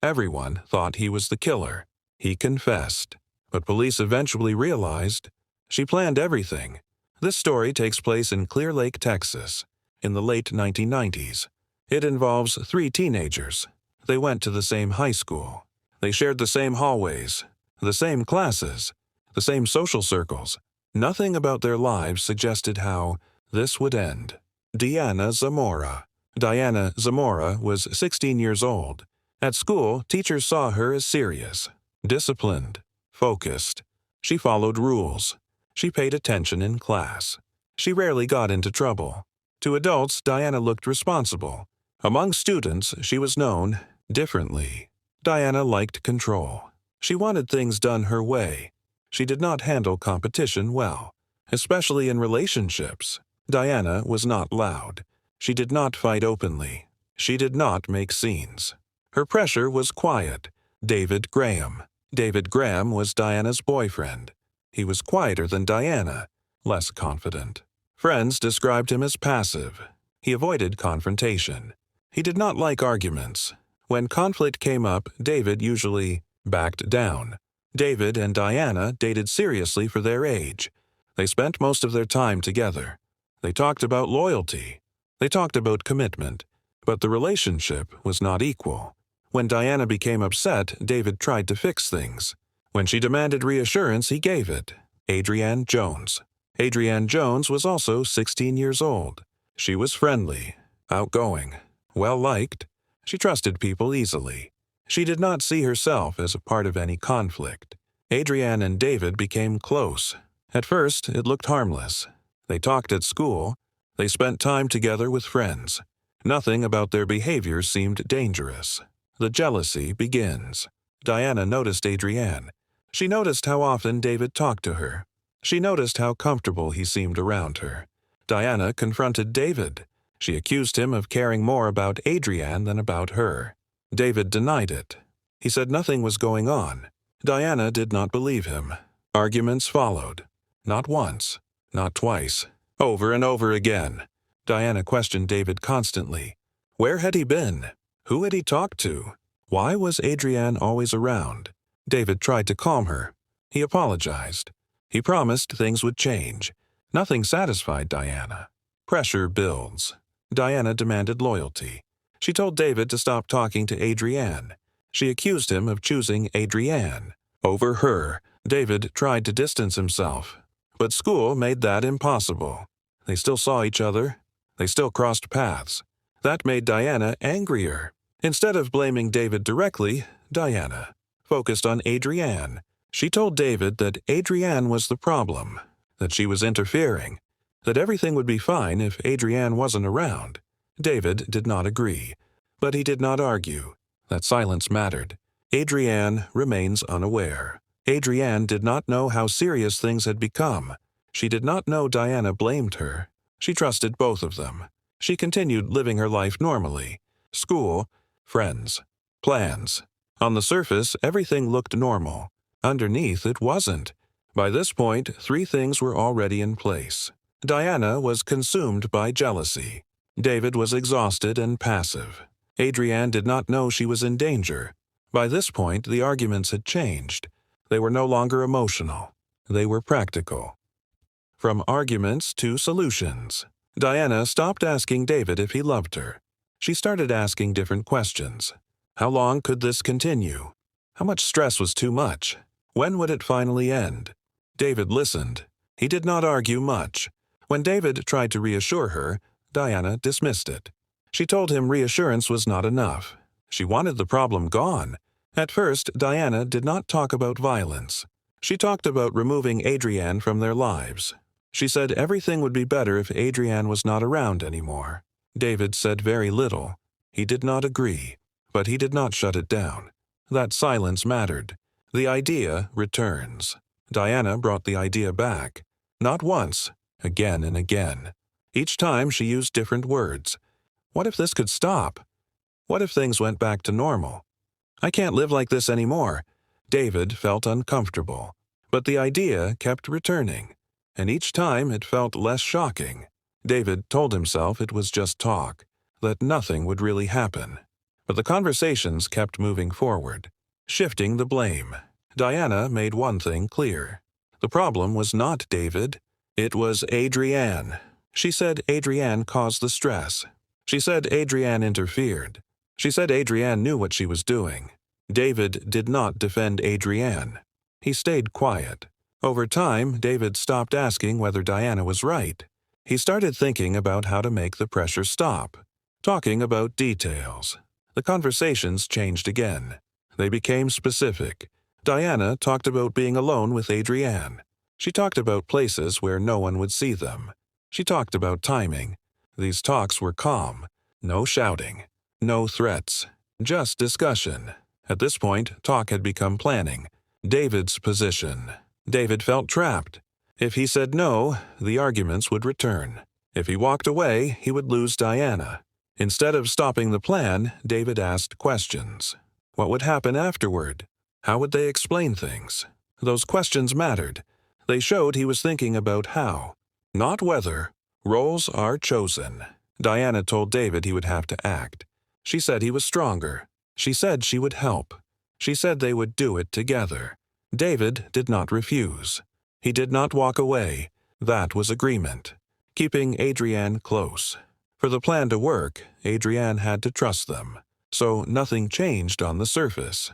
Everyone thought he was the killer. He confessed, but police eventually realized she planned everything. This story takes place in Clear Lake, Texas, in the late 1990s. It involves three teenagers. They went to the same high school. They shared the same hallways, the same classes, the same social circles. Nothing about their lives suggested how this would end. Diana Zamora. Diana Zamora was 16 years old. At school, teachers saw her as serious, disciplined, focused. She followed rules. She paid attention in class. She rarely got into trouble. To adults, Diana looked responsible. Among students, she was known differently. Diana liked control. She wanted things done her way. She did not handle competition well, especially in relationships. Diana was not loud. She did not fight openly. She did not make scenes. Her pressure was quiet. David Graham. David Graham was Diana's boyfriend. He was quieter than Diana, less confident. Friends described him as passive. He avoided confrontation. He did not like arguments. When conflict came up, David usually backed down. David and Diana dated seriously for their age. They spent most of their time together. They talked about loyalty. They talked about commitment. But the relationship was not equal. When Diana became upset, David tried to fix things. When she demanded reassurance, he gave it. Adrienne Jones. Adrienne Jones was also 16 years old. She was friendly, outgoing, well-liked. She trusted people easily. She did not see herself as a part of any conflict. Adrienne and David became close. At first, it looked harmless. They talked at school. They spent time together with friends. Nothing about their behavior seemed dangerous. The jealousy begins. Diana noticed Adrienne. She noticed how often David talked to her. She noticed how comfortable he seemed around her. Diana confronted David. She accused him of caring more about Adrienne than about her. David denied it. He said nothing was going on. Diana did not believe him. Arguments followed. Not once, not twice, over and over again. Diana questioned David constantly. Where had he been? Who had he talked to? Why was Adrienne always around? David tried to calm her. He apologized. He promised things would change. Nothing satisfied Diana. Pressure builds. Diana demanded loyalty. She told David to stop talking to Adrienne. She accused him of choosing Adrienne over her. David tried to distance himself, but school made that impossible. They still saw each other. They still crossed paths. That made Diana angrier. Instead of blaming David directly, Diana focused on Adrienne. She told David that Adrienne was the problem, that she was interfering, that everything would be fine if Adrienne wasn't around. David did not agree, but he did not argue. That silence mattered. Adrienne remains unaware. Adrienne did not know how serious things had become. She did not know Diana blamed her. She trusted both of them. She continued living her life normally. School, friends, plans. On the surface, everything looked normal. Underneath, it wasn't. By this point, three things were already in place. Diana was consumed by jealousy. David was exhausted and passive. Adrienne did not know she was in danger. By this point, the arguments had changed. They were no longer emotional. They were practical. From arguments to solutions. Diana stopped asking David if he loved her. She started asking different questions. How long could this continue? How much stress was too much? When would it finally end? David listened. He did not argue much. When David tried to reassure her, Diana dismissed it. She told him reassurance was not enough. She wanted the problem gone. At first, Diana did not talk about violence. She talked about removing Adrienne from their lives. She said everything would be better if Adrienne was not around anymore. David said very little. He did not agree, but he did not shut it down. That silence mattered. The idea returns. Diana brought the idea back. Not once, again and again. Each time she used different words. What if this could stop? What if things went back to normal? I can't live like this anymore. David felt uncomfortable, but the idea kept returning, and each time it felt less shocking. David told himself it was just talk, that nothing would really happen. But the conversations kept moving forward, shifting the blame. Diana made one thing clear. The problem was not David. It was Adrienne. She said Adrienne caused the stress. She said Adrienne interfered. She said Adrienne knew what she was doing. David did not defend Adrienne. He stayed quiet. Over time, David stopped asking whether Diana was right. He started thinking about how to make the pressure stop, talking about details. The conversations changed again. They became specific. Diana talked about being alone with Adrienne. She talked about places where no one would see them. She talked about timing. These talks were calm. No shouting. No threats. Just discussion. At this point, talk had become planning. David's position. David felt trapped. If he said no, the arguments would return. If he walked away, he would lose Diana. Instead of stopping the plan, David asked questions. What would happen afterward? How would they explain things? Those questions mattered. They showed he was thinking about how, not whether. Roles are chosen. Diana told David he would have to act. She said he was stronger. She said she would help. She said they would do it together. David did not refuse. He did not walk away. That was agreement. Keeping Adrienne close. For the plan to work, Adrienne had to trust them. So nothing changed on the surface.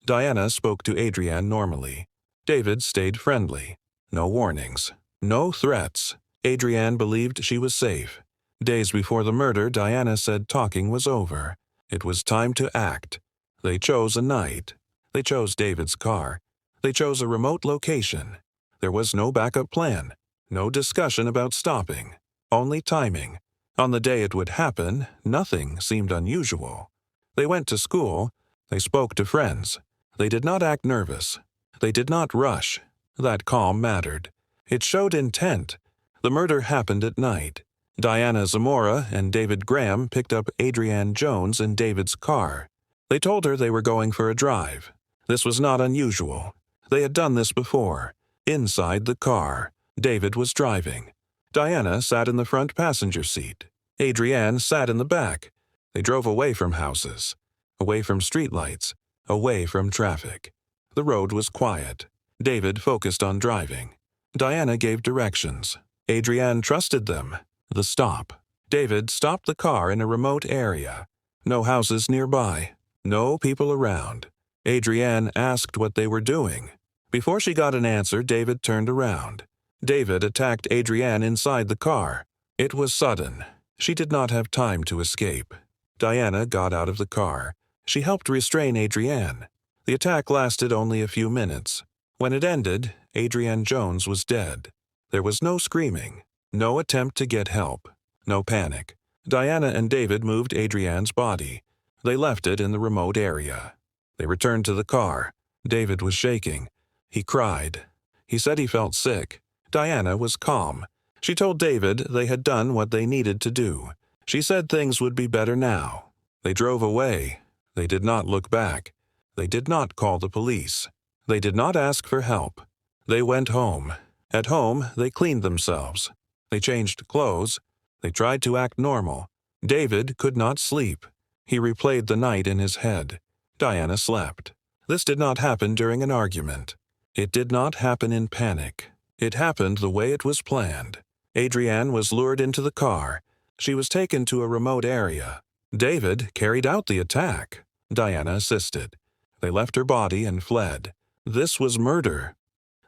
Diana spoke to Adrienne normally. David stayed friendly. No warnings. No threats. Adrienne believed she was safe. Days before the murder, Diana said talking was over. It was time to act. They chose a night. They chose David's car. They chose a remote location. There was no backup plan. No discussion about stopping. Only timing. On the day it would happen, nothing seemed unusual. They went to school. They spoke to friends. They did not act nervous. They did not rush. That calm mattered. It showed intent. The murder happened at night. Diana Zamora and David Graham picked up Adrienne Jones in David's car. They told her they were going for a drive. This was not unusual. They had done this before. Inside the car, David was driving. Diana sat in the front passenger seat. Adrienne sat in the back. They drove away from houses, away from streetlights, away from traffic. The road was quiet. David focused on driving. Diana gave directions. Adrienne trusted them. The stop. David stopped the car in a remote area. No houses nearby. No people around. Adrienne asked what they were doing. Before she got an answer, David turned around. David attacked Adrienne inside the car. It was sudden. She did not have time to escape. Diana got out of the car. She helped restrain Adrienne. The attack lasted only a few minutes. When it ended, Adrienne Jones was dead. There was no screaming, no attempt to get help, no panic. Diana and David moved Adrienne's body. They left it in the remote area. They returned to the car. David was shaking. He cried. He said he felt sick. Diana was calm. She told David they had done what they needed to do. She said things would be better now. They drove away. They did not look back. They did not call the police. They did not ask for help. They went home. At home, they cleaned themselves. They changed clothes. They tried to act normal. David could not sleep. He replayed the night in his head. Diana slept. This did not happen during an argument. It did not happen in panic. It happened the way it was planned. Adrienne was lured into the car. She was taken to a remote area. David carried out the attack. Diana assisted. They left her body and fled. This was murder.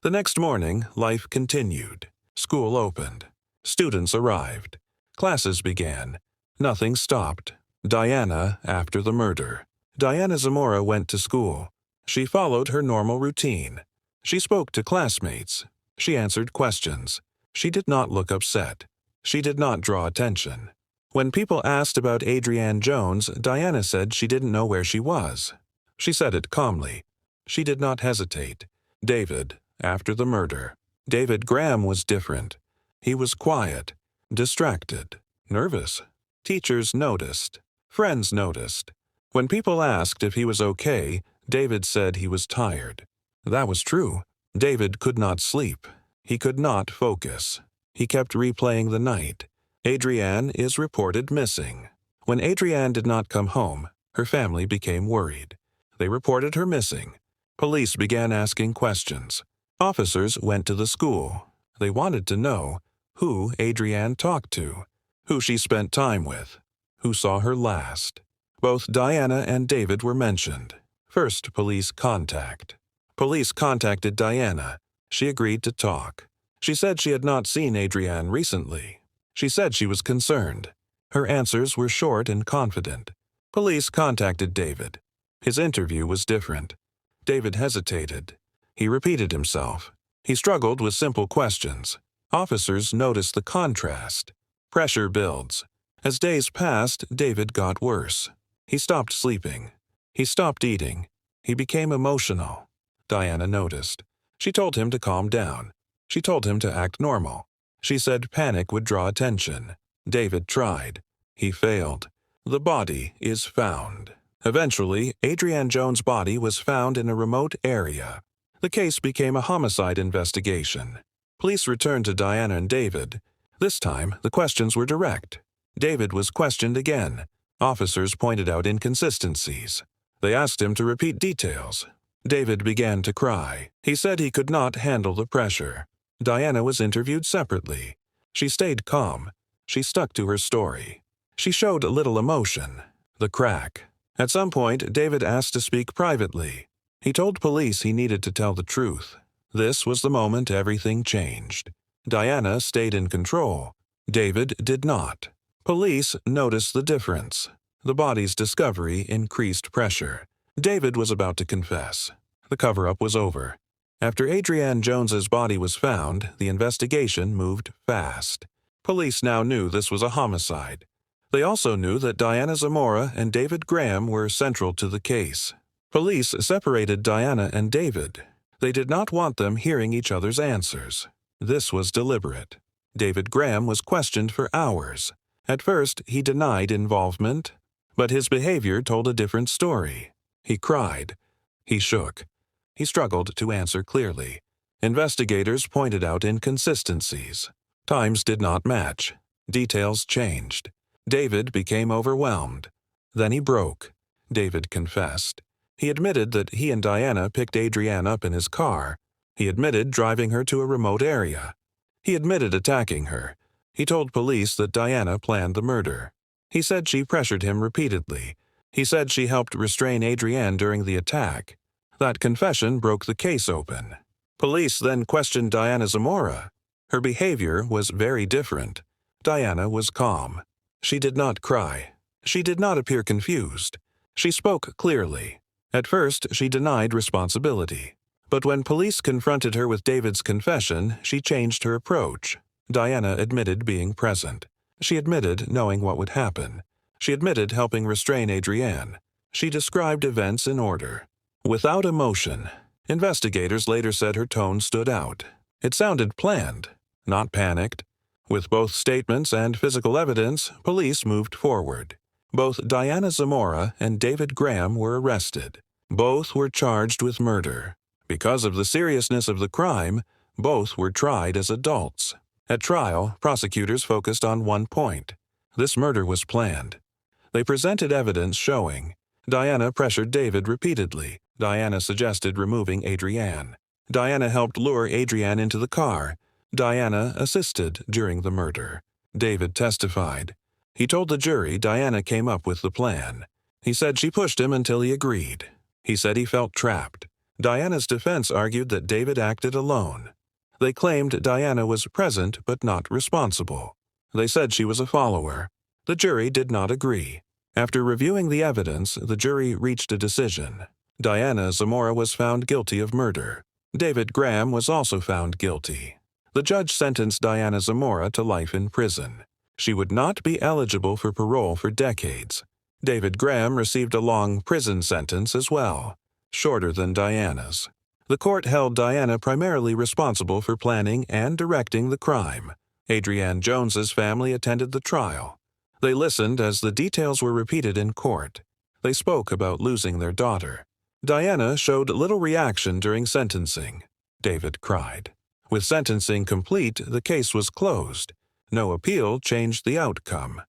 The next morning, life continued. School opened. Students arrived. Classes began. Nothing stopped. Diana after the murder. Diana Zamora went to school. She followed her normal routine. She spoke to classmates. She answered questions. She did not look upset. She did not draw attention. When people asked about Adrienne Jones, Diana said she didn't know where she was. She said it calmly. She did not hesitate. David, after the murder. David Graham was different. He was quiet, distracted, nervous. Teachers noticed. Friends noticed. When people asked if he was okay, David said he was tired. That was true. David could not sleep. He could not focus. He kept replaying the night. Adrienne is reported missing. When Adrienne did not come home, Her family became worried. They reported her missing. Police began asking questions. Officers went to the school. They wanted to know who Adrienne talked to, who she spent time with, who saw her last. Both Diana and David were mentioned. First, police contact. Police contacted Diana. She agreed to talk. She said she had not seen Adrienne recently. She said she was concerned. Her answers were short and confident. Police contacted David. His interview was different. David hesitated. He repeated himself. He struggled with simple questions. Officers noticed the contrast. Pressure builds. As days passed, David got worse. He stopped sleeping. He stopped eating. He became emotional. Diana noticed. She told him to calm down. She told him to act normal. She said panic would draw attention. David tried. He failed. The body is found. Eventually, Adrienne Jones' body was found in a remote area. The case became a homicide investigation. Police returned to Diana and David. This time, the questions were direct. David was questioned again. Officers pointed out inconsistencies. They asked him to repeat details. David began to cry. He said he could not handle the pressure. Diana was interviewed separately. She stayed calm. She stuck to her story. She showed little emotion. The crack. At some point, David asked to speak privately. He told police he needed to tell the truth. This was the moment everything changed. Diana stayed in control. David did not. Police noticed the difference. The body's discovery increased pressure. David was about to confess. The cover-up was over. After Adrienne Jones's body was found, the investigation moved fast. Police now knew this was a homicide. They also knew that Diana Zamora and David Graham were central to the case. Police separated Diana and David. They did not want them hearing each other's answers. This was deliberate. David Graham was questioned for hours. At first, he denied involvement, but his behavior told a different story. He cried. He shook. He struggled to answer clearly. Investigators pointed out inconsistencies. Times did not match. Details changed. David became overwhelmed. Then he broke. David confessed. He admitted that he and Diana picked Adrienne up in his car. He admitted driving her to a remote area. He admitted attacking her. He told police that Diana planned the murder. He said she pressured him repeatedly. He said she helped restrain Adrienne during the attack. That confession broke the case open. Police then questioned Diana Zamora. Her behavior was very different. Diana was calm. She did not cry. She did not appear confused. She spoke clearly. At first, she denied responsibility. But when police confronted her with David's confession, she changed her approach. Diana admitted being present. She admitted knowing what would happen. She admitted helping restrain Adrienne. She described events in order. Without emotion. Investigators later said her tone stood out. It sounded planned, not panicked. With both statements and physical evidence, police moved forward. Both Diana Zamora and David Graham were arrested. Both were charged with murder. Because of the seriousness of the crime, both were tried as adults. At trial, prosecutors focused on one point. This murder was planned. They presented evidence showing Diana pressured David repeatedly. Diana suggested removing Adrienne. Diana helped lure Adrienne into the car. Diana assisted during the murder. David testified. He told the jury Diana came up with the plan. He said she pushed him until he agreed. He said he felt trapped. Diana's defense argued that David acted alone. They claimed Diana was present but not responsible. They said she was a follower. The jury did not agree. After reviewing the evidence, the jury reached a decision. Diana Zamora was found guilty of murder. David Graham was also found guilty. The judge sentenced Diana Zamora to life in prison. She would not be eligible for parole for decades. David Graham received a long prison sentence as well, shorter than Diana's. The court held Diana primarily responsible for planning and directing the crime. Adrienne Jones's family attended the trial. They listened as the details were repeated in court. They spoke about losing their daughter. Diana showed little reaction during sentencing. David cried. With sentencing complete, the case was closed. No appeal changed the outcome.